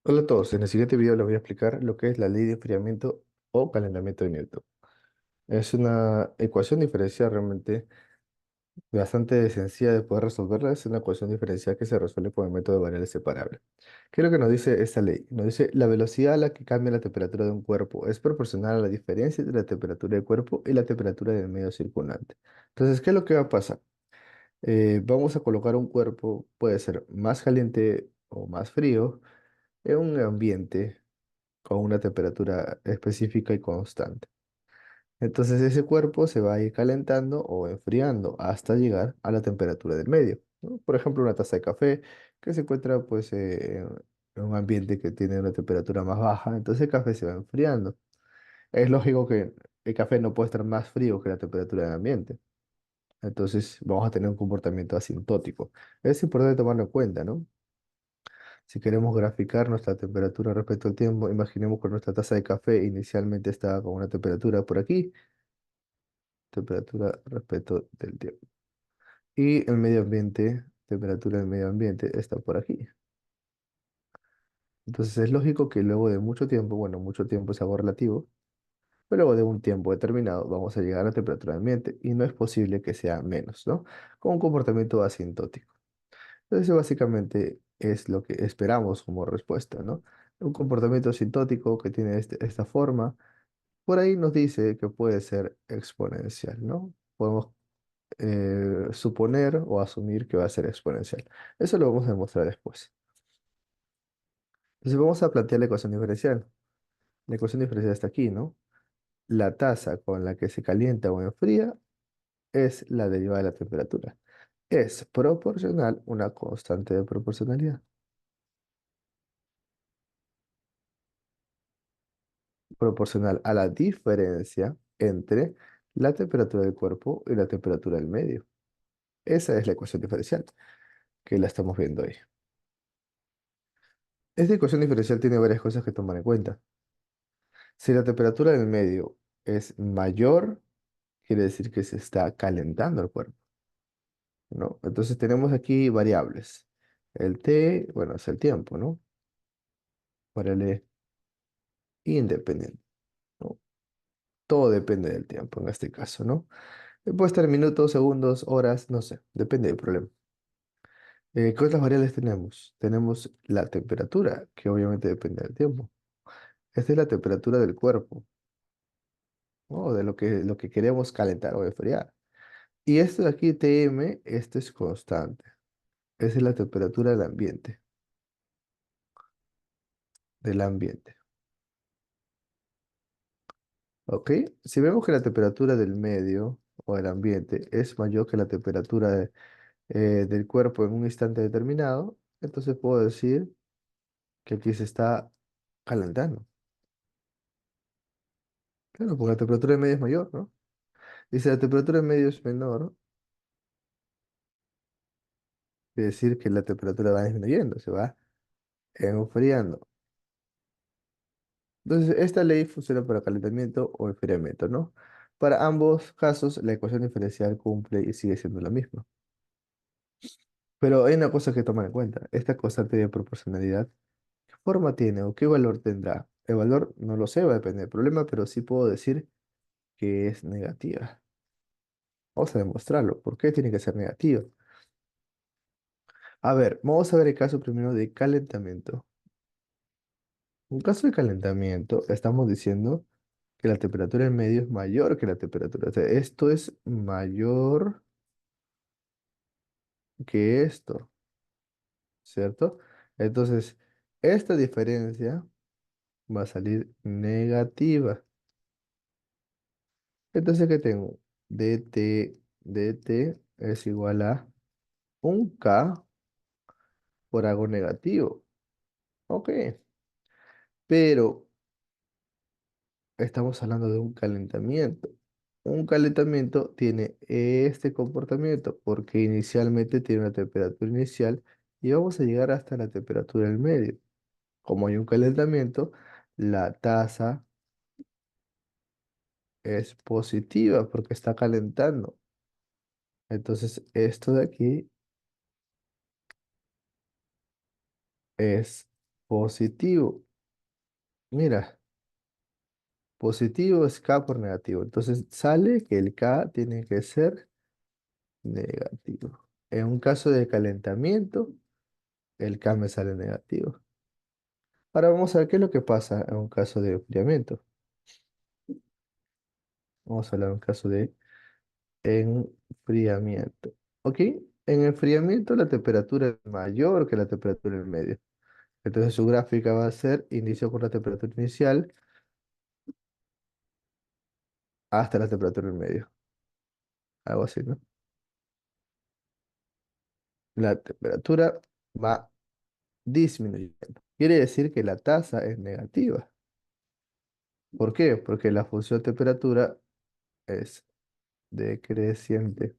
Hola a todos, en el siguiente video les voy a explicar lo que es la ley de enfriamiento o calentamiento de Newton. Es una ecuación diferencial realmente bastante sencilla de poder resolverla. Es una ecuación diferencial que se resuelve con el método de variables separables. ¿Qué es lo que nos dice esta ley? Nos dice la velocidad a la que cambia la temperatura de un cuerpo es proporcional a la diferencia entre la temperatura del cuerpo y la temperatura del medio circundante. Entonces, ¿qué es lo que va a pasar? Vamos a colocar un cuerpo, puede ser más caliente o más frío, en un ambiente con una temperatura específica y constante. Entonces ese cuerpo se va a ir calentando o enfriando hasta llegar a la temperatura del medio, ¿no? Por ejemplo, una taza de café que se encuentra pues en un ambiente que tiene una temperatura más baja, entonces el café se va enfriando. Es lógico que el café no puede estar más frío que la temperatura del ambiente. Entonces vamos a tener un comportamiento asintótico. Es importante tomarlo en cuenta, ¿no? Si queremos graficar nuestra temperatura respecto al tiempo, imaginemos que nuestra taza de café inicialmente estaba con una temperatura por aquí, temperatura respecto del tiempo. Y el medio ambiente, temperatura del medio ambiente está por aquí. Entonces es lógico que luego de mucho tiempo, bueno, mucho tiempo es algo relativo, pero luego de un tiempo determinado vamos a llegar a la temperatura del ambiente y no es posible que sea menos, ¿no? Con un comportamiento asintótico. Entonces, básicamente es lo que esperamos como respuesta, ¿no? Un comportamiento asintótico que tiene esta forma, por ahí nos dice que puede ser exponencial, ¿no? Podemos suponer o asumir que va a ser exponencial. Eso lo vamos a demostrar después. Entonces, vamos a plantear la ecuación diferencial. La ecuación diferencial está aquí, ¿no? La tasa con la que se calienta o enfría es la derivada de la temperatura. Es proporcional una constante de proporcionalidad. Proporcional a la diferencia entre la temperatura del cuerpo y la temperatura del medio. Esa es la ecuación diferencial que la estamos viendo ahí. Esta ecuación diferencial tiene varias cosas que tomar en cuenta. Si la temperatura del medio es mayor, quiere decir que se está calentando el cuerpo, ¿no? Entonces tenemos aquí variables. El T, bueno, es el tiempo, ¿no? Variable independiente, ¿no? Todo depende del tiempo en este caso, ¿no? Puede estar minutos, segundos, horas, no sé, depende del problema. ¿Qué otras variables tenemos? Tenemos la temperatura, que obviamente depende del tiempo. Esta es la temperatura del cuerpo, ¿no? De lo que queremos calentar o enfriar. Y esto de aquí, Tm, esto es constante. Esa es la temperatura del ambiente, del ambiente. ¿Ok? Si vemos que la temperatura del medio o del ambiente es mayor que la temperatura del cuerpo en un instante determinado, entonces puedo decir que aquí se está calentando. Claro, porque la temperatura del medio es mayor, ¿no? Y si la temperatura del medio es menor, quiere decir que la temperatura va disminuyendo, se va enfriando. Entonces, esta ley funciona para calentamiento o enfriamiento, ¿no? Para ambos casos, la ecuación diferencial cumple y sigue siendo la misma. Pero hay una cosa que tomar en cuenta. Esta constante de proporcionalidad, ¿qué forma tiene o qué valor tendrá? El valor no lo sé, va a depender del problema, pero sí puedo decir que es negativa. Vamos a demostrarlo. ¿Por qué tiene que ser negativa? A ver, vamos a ver el caso primero de calentamiento. En caso de calentamiento, estamos diciendo que la temperatura en medio es mayor que la temperatura. O sea, esto es mayor que esto, ¿cierto? Entonces, esta diferencia va a salir negativa. Entonces, ¿qué tengo? dt es igual a un K por algo negativo. Ok, pero estamos hablando de un calentamiento. Un calentamiento tiene este comportamiento porque inicialmente tiene una temperatura inicial y vamos a llegar hasta la temperatura del medio. Como hay un calentamiento, la tasa es positiva porque está calentando. Entonces, esto de aquí es Positivo. Mira, positivo es K por negativo. Entonces sale que el K tiene que ser negativo. En un caso de calentamiento, el K me sale negativo. Ahora vamos a ver qué es lo que pasa en un caso de enfriamiento. Vamos a hablar de un caso de enfriamiento. ¿Ok? En enfriamiento la temperatura es mayor que la temperatura en medio. Entonces su gráfica va a ser inicio con la temperatura inicial hasta la temperatura en medio. Algo así, ¿no? La temperatura va disminuyendo. Quiere decir que la tasa es negativa. ¿Por qué? Porque la función temperatura es decreciente.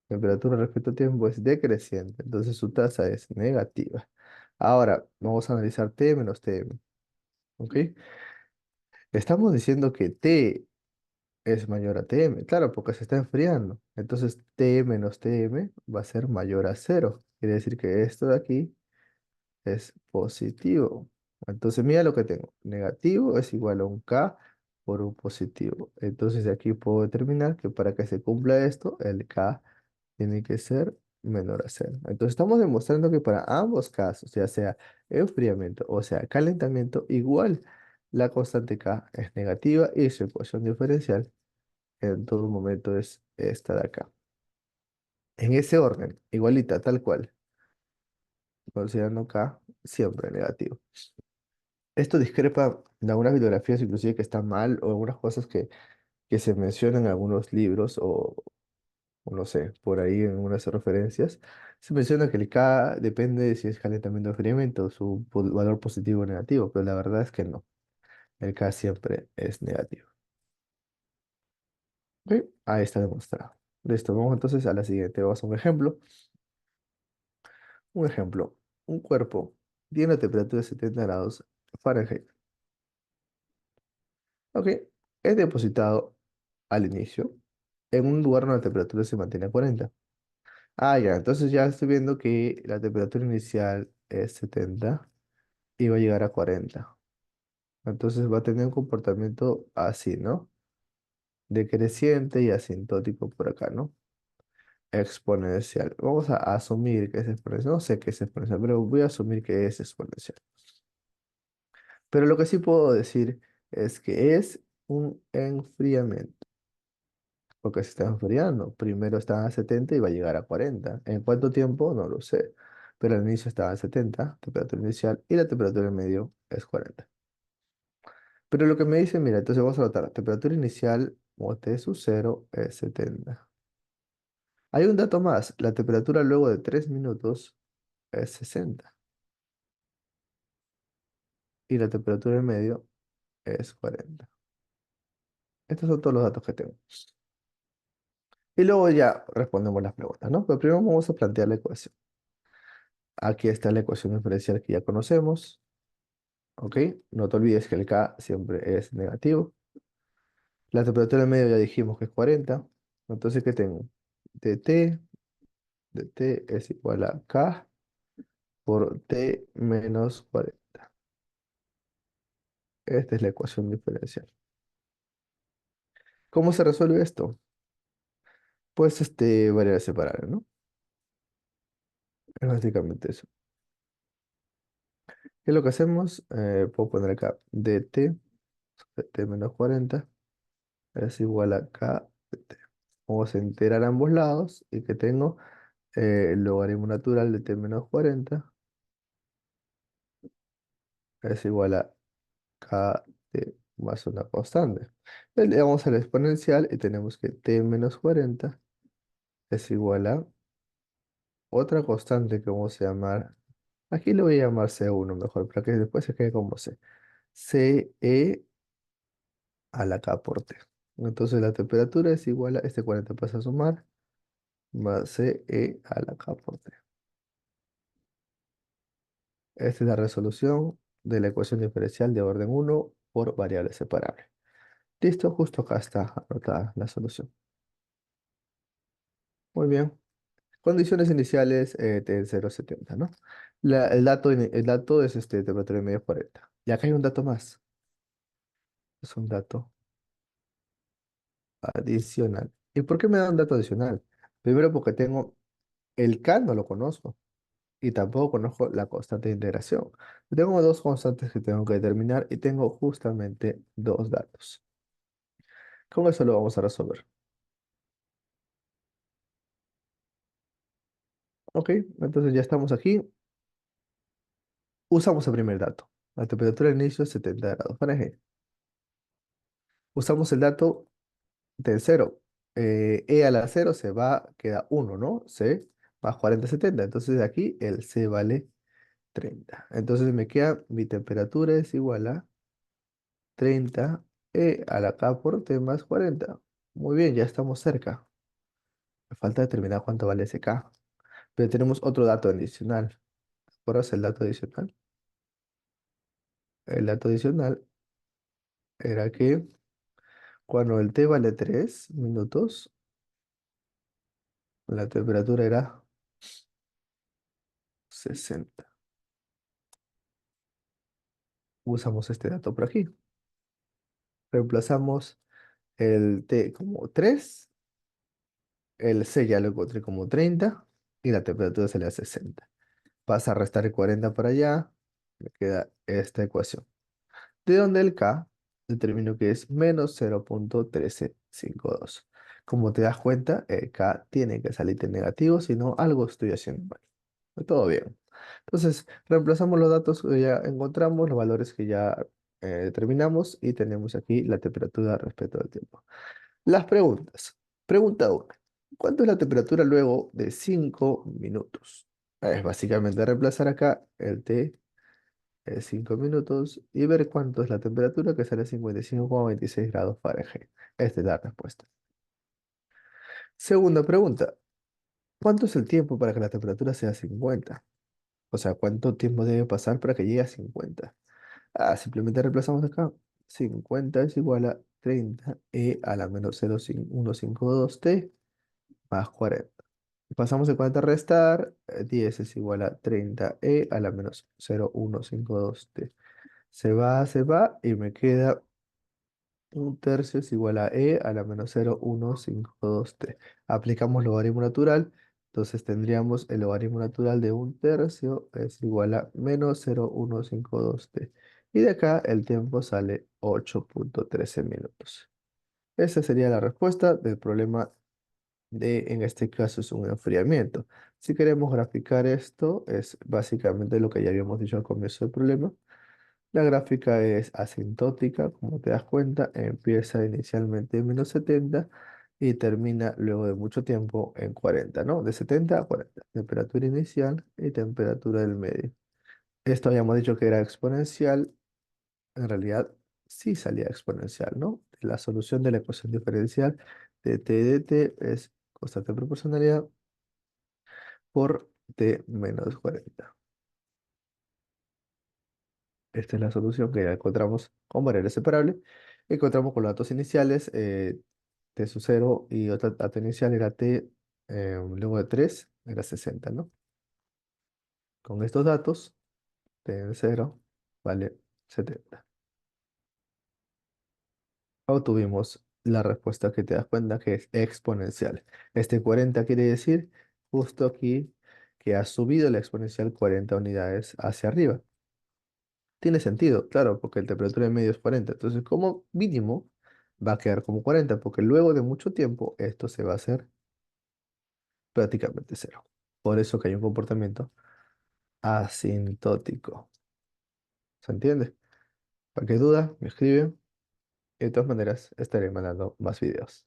Temperatura respecto a tiempo es decreciente. Entonces su tasa es negativa. Ahora, vamos a analizar T menos Tm. ¿Ok? Estamos diciendo que T es mayor a Tm. Claro, porque se está enfriando. Entonces T menos Tm va a ser mayor a cero. Quiere decir que esto de aquí es positivo. Entonces mira lo que tengo. Negativo es igual a un K por un positivo. Entonces de aquí puedo determinar que para que se cumpla esto, el K tiene que ser menor a cero. Entonces estamos demostrando que para ambos casos, ya sea enfriamiento o sea calentamiento, igual la constante K es negativa y su ecuación diferencial en todo momento es esta de acá. En ese orden, igualita, tal cual, considerando K siempre negativo. Esto discrepa de algunas bibliografías, inclusive que están mal, o algunas cosas que se mencionan en algunos libros, o no sé, por ahí en unas referencias. Se menciona que el K depende de si es calentamiento o enfriamiento, su valor positivo o negativo, pero la verdad es que no. El K siempre es negativo. ¿Ok? Ahí está demostrado. Listo, vamos entonces a la siguiente. Vamos a un ejemplo. Un ejemplo. Un cuerpo tiene una temperatura de 70 grados Fahrenheit. Ok, es depositado al inicio en un lugar donde la temperatura se mantiene a 40. Ah, ya, entonces ya estoy viendo que la temperatura inicial es 70 y va a llegar a 40. Entonces va a tener un comportamiento así, ¿no? Decreciente y asintótico por acá, ¿no? Exponencial. Vamos a asumir que es exponencial. No sé qué es exponencial, pero voy a asumir que es exponencial. Pero lo que sí puedo decir es que es un enfriamiento. Porque se está enfriando. Primero estaba a 70 y va a llegar a 40. ¿En cuánto tiempo? No lo sé. Pero al inicio estaba a 70, temperatura inicial, y la temperatura en medio es 40. Pero lo que me dice, mira, entonces vamos a anotar, temperatura inicial o T sub 0 es 70. Hay un dato más, la temperatura luego de 3 minutos es 60 y la temperatura en medio es 40. Estos son todos los datos que tengo. Y luego ya respondemos las preguntas, ¿no? Pero primero vamos a plantear la ecuación. Aquí está la ecuación diferencial que ya conocemos. ¿Ok? No te olvides que el K siempre es negativo. La temperatura en medio ya dijimos que es 40. Entonces, ¿qué tengo? dt de T es igual a K por T menos 40. Esta es la ecuación diferencial. ¿Cómo se resuelve esto? Pues variables separables, ¿no? Es básicamente eso. ¿Qué es lo que hacemos? Puedo poner acá dt de T menos 40 es igual a K de T. Vamos a integrar ambos lados y que tengo el logaritmo natural de T menos 40 es igual a Kt más una constante. Le damos al exponencial y tenemos que T menos 40 es igual a otra constante que vamos a llamar, aquí le voy a llamar C1 mejor, para que después se quede como C. Ce a la K por T. Entonces la temperatura es igual a, este 40 pasa a sumar, más Ce a la K por T. Esta es la resolución de la ecuación diferencial de orden 1 por variables separables. Listo, justo acá está anotada la solución. Muy bien. Condiciones iniciales T 0,70, ¿no? El dato es temperatura media 40. Y acá hay un dato más. Es un dato adicional. ¿Y por qué me da un dato adicional? Primero porque tengo el K, no lo conozco. Y tampoco conozco la constante de integración. Tengo dos constantes que tengo que determinar y tengo justamente dos datos. Con eso lo vamos a resolver. Ok, entonces ya estamos aquí. Usamos el primer dato. La temperatura de inicio es 70 grados Fahrenheit. Usamos el dato del cero. E a la cero se va, queda uno, ¿no? C más 40 70. Entonces de aquí el C vale 30. Entonces me queda mi temperatura es igual a 30 E a la K por T más 40. Muy bien, ya estamos cerca. Me falta determinar cuánto vale ese K. Pero tenemos otro dato adicional. ¿Recuerdas el dato adicional? El dato adicional era que cuando el T vale 3 minutos, la temperatura era 60. Usamos este dato por aquí. Reemplazamos el T como 3, el C ya lo encontré como 30 y la temperatura sale a 60. Pasa a restar el 40 para allá, me queda esta ecuación. De donde el K determino que es menos 0,1352. Como te das cuenta, el K tiene que salirte negativo, si no, algo estoy haciendo mal. Todo bien. Entonces, reemplazamos los datos que ya encontramos, los valores que ya determinamos y tenemos aquí la temperatura respecto al tiempo. Las preguntas. Pregunta 1. ¿Cuánto es la temperatura luego de 5 minutos? Es básicamente reemplazar acá el T 5 minutos y ver cuánto es la temperatura que sale a 55,26 grados Fahrenheit. Esta es la respuesta. Segunda pregunta. ¿Cuánto es el tiempo para que la temperatura sea 50? O sea, ¿cuánto tiempo debe pasar para que llegue a 50? Simplemente reemplazamos acá. 50 es igual a 30 e a la menos 0,152 t más 40. Pasamos de 40 a restar. 10 es igual a 30 e a la menos 0,152 t. Se va y me queda un tercio es igual a e a la menos 0,152t. Aplicamos logaritmo natural, entonces tendríamos el logaritmo natural de un tercio es igual a menos 0,152t. Y de acá el tiempo sale 8,13 minutos. Esa sería la respuesta del problema en este caso es un enfriamiento. Si queremos graficar esto, es básicamente lo que ya habíamos dicho al comienzo del problema. La gráfica es asintótica, como te das cuenta, empieza inicialmente en menos 70 y termina luego de mucho tiempo en 40, ¿no? De 70 a 40, temperatura inicial y temperatura del medio. Esto habíamos dicho que era exponencial, en realidad sí salía exponencial, ¿no? La solución de la ecuación diferencial de t de t es constante de proporcionalidad por t menos 40. Esta es la solución que ya encontramos con variables separables. Encontramos con los datos iniciales, t sub 0 y otro dato inicial era t, luego de 3 era 60, ¿no? Con estos datos, t en 0 vale 70. Obtuvimos la respuesta que te das cuenta que es exponencial. Este 40 quiere decir justo aquí que ha subido la exponencial 40 unidades hacia arriba. Tiene sentido, claro, porque la temperatura de medio es 40. Entonces, como mínimo, va a quedar como 40, porque luego de mucho tiempo esto se va a hacer prácticamente cero. Por eso que hay un comportamiento asintótico. ¿Se entiende? Cualquier duda, me escriben. Y de todas maneras, estaré mandando más videos.